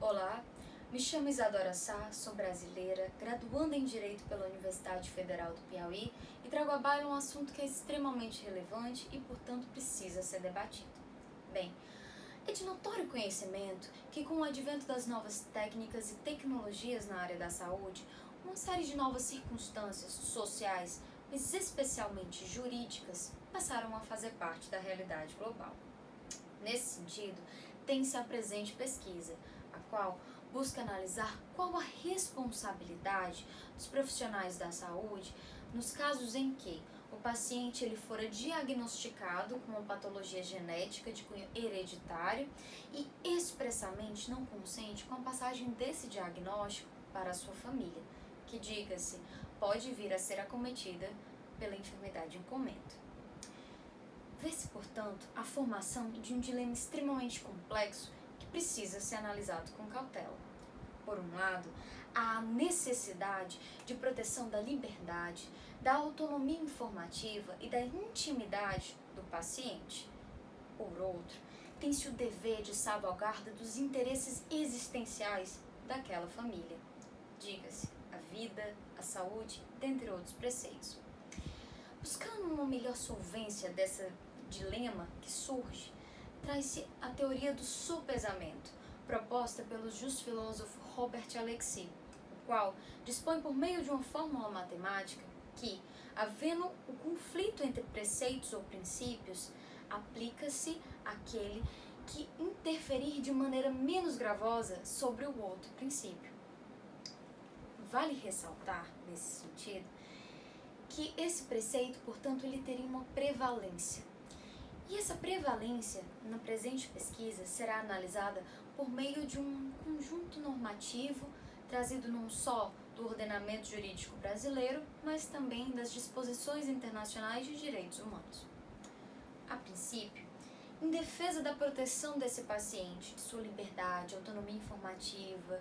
Olá, me chamo Isadora Sá, sou brasileira, graduanda em Direito pela Universidade Federal do Piauí e trago à baila um assunto que é extremamente relevante e, portanto, precisa ser debatido. Bem, é de notório conhecimento que, com o advento das novas técnicas e tecnologias na área da saúde, uma série de novas circunstâncias sociais, mas especialmente jurídicas, passaram a fazer parte da realidade global. Nesse sentido, tem-se a presente pesquisa, a qual busca analisar qual a responsabilidade dos profissionais da saúde nos casos em que o paciente ele fora diagnosticado com uma patologia genética de cunho hereditário e expressamente não consente com a passagem desse diagnóstico para a sua família, que, diga-se, pode vir a ser acometida pela enfermidade em comento. Vê-se, portanto, a formação de um dilema extremamente complexo que precisa ser analisado com cautela. Por um lado, há a necessidade de proteção da liberdade, da autonomia informativa e da intimidade do paciente. Por outro, tem-se o dever de salvaguarda dos interesses existenciais daquela família. Diga-se, a vida, a saúde, dentre outros preceitos. Buscando uma melhor solvência dessa dilema que surge, traz-se a teoria do sopesamento, proposta pelo justo filósofo Robert Alexy, o qual dispõe por meio de uma fórmula matemática que, havendo o conflito entre preceitos ou princípios, aplica-se àquele que interferir de maneira menos gravosa sobre o outro princípio. Vale ressaltar, nesse sentido, que esse preceito, portanto, ele teria uma prevalência. E essa prevalência, na presente pesquisa, será analisada por meio de um conjunto normativo trazido não só do ordenamento jurídico brasileiro, mas também das disposições internacionais de direitos humanos. A princípio, em defesa da proteção desse paciente, de sua liberdade, autonomia informativa,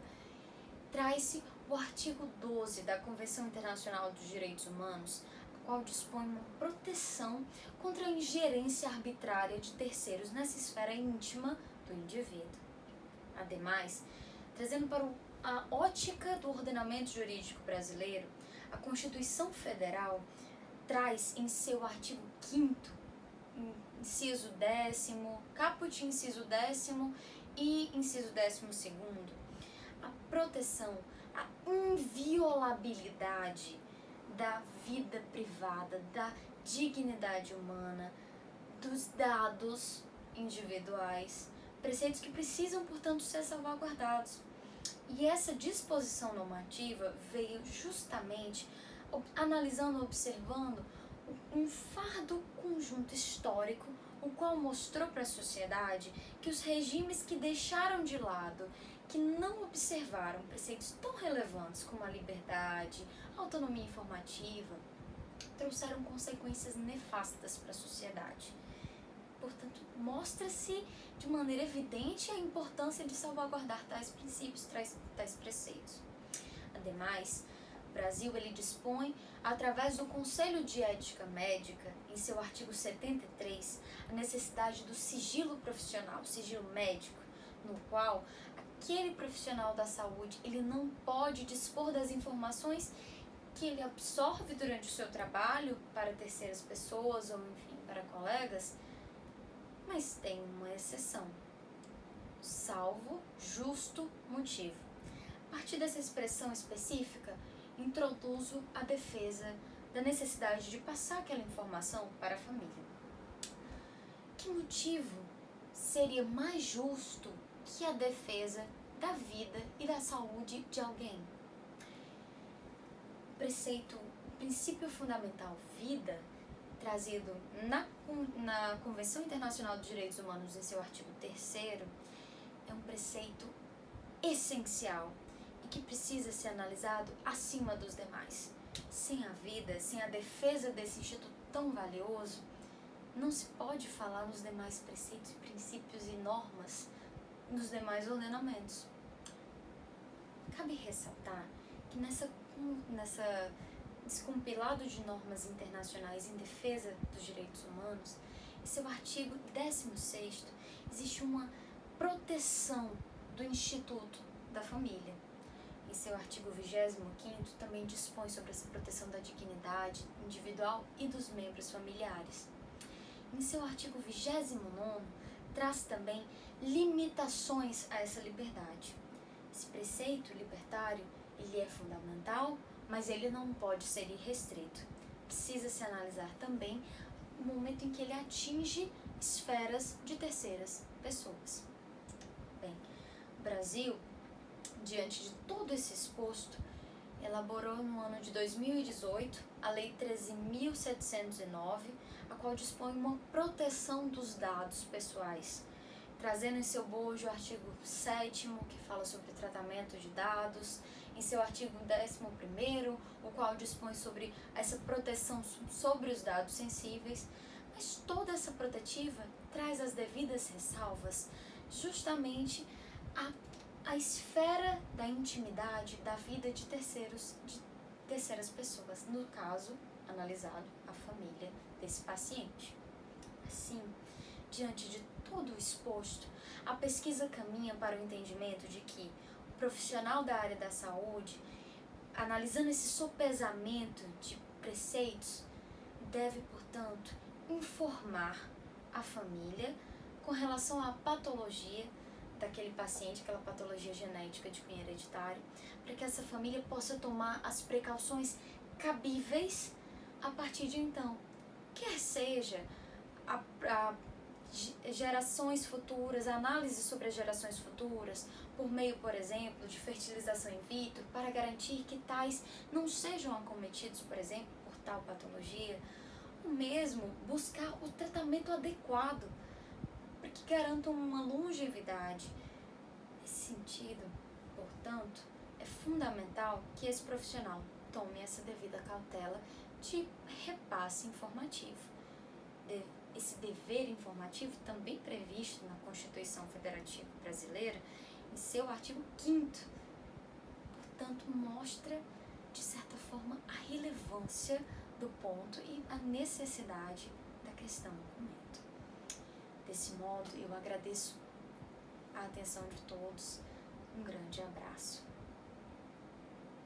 traz-se o artigo 12 da Convenção Internacional dos Direitos Humanos, a qual dispõe uma proteção contra a ingerência arbitrária de terceiros nessa esfera íntima do indivíduo. Ademais, trazendo para a ótica do ordenamento jurídico brasileiro, a Constituição Federal traz em seu artigo 5º, inciso 10º, caput inciso 10º e inciso 12º, a proteção, a inviolabilidade da vida privada, da dignidade humana, dos dados individuais, preceitos que precisam, portanto, ser salvaguardados. E essa disposição normativa veio justamente analisando, observando um fardo conjunto histórico, o qual mostrou para a sociedade que os regimes que deixaram de lado, que não observaram preceitos tão relevantes como a liberdade, a autonomia informativa, trouxeram consequências nefastas para a sociedade. Portanto, mostra-se de maneira evidente a importância de salvaguardar tais princípios, tais preceitos. Ademais, o Brasil ele dispõe, através do Conselho de Ética Médica, em seu artigo 73, a necessidade do sigilo profissional, sigilo médico, no qual aquele profissional da saúde ele não pode dispor das informações que ele absorve durante o seu trabalho para terceiras pessoas ou, enfim, para colegas, mas tem uma exceção, salvo justo motivo. A partir dessa expressão específica, introduzo a defesa da necessidade de passar aquela informação para a família. Que motivo seria mais justo que a defesa da vida e da saúde de alguém? O princípio fundamental vida, trazido na Convenção Internacional dos Direitos Humanos em seu artigo 3º, é um preceito essencial e que precisa ser analisado acima dos demais. Sem a vida, sem a defesa desse instituto tão valioso, não se pode falar nos demais preceitos, princípios e normas nos demais ordenamentos. Cabe ressaltar que nesse compilado de normas internacionais em defesa dos direitos humanos, em seu artigo 16º, existe uma proteção do instituto da família. Em seu artigo 25º, também dispõe sobre essa proteção da dignidade individual e dos membros familiares. Em seu artigo 29º, traz também limitações a essa liberdade. Esse preceito libertário, ele é fundamental, mas ele não pode ser irrestrito. Precisa-se analisar também o momento em que ele atinge esferas de terceiras pessoas. Bem, o Brasil, diante de todo esse exposto, elaborou no ano de 2018 a Lei 13.709, a qual dispõe uma proteção dos dados pessoais, trazendo em seu bojo o artigo 7º, que fala sobre tratamento de dados, em seu artigo 11º, o qual dispõe sobre essa proteção sobre os dados sensíveis, mas toda essa protetiva traz as devidas ressalvas justamente a esfera da intimidade da vida de terceiras pessoas, no caso, analisado a família desse paciente. Assim, diante de todo o exposto, a pesquisa caminha para o entendimento de que o profissional da área da saúde, analisando esse sopesamento de preceitos, deve, portanto, informar a família com relação à patologia daquele paciente, aquela patologia genética de cunho hereditário, para que essa família possa tomar as precauções cabíveis a partir de então, quer seja a gerações futuras, análise sobre as gerações futuras, por meio, por exemplo, de fertilização in vitro, para garantir que tais não sejam acometidos, por exemplo, por tal patologia, ou mesmo buscar o tratamento adequado para que garantam uma longevidade. Nesse sentido, portanto, é fundamental que esse profissional tome essa devida cautela de repasse informativo. Esse dever informativo, também previsto na Constituição Federativa Brasileira, em seu artigo 5º, portanto, mostra, de certa forma, a relevância do ponto e a necessidade da questão do documento. Desse modo, eu agradeço a atenção de todos. Um grande abraço.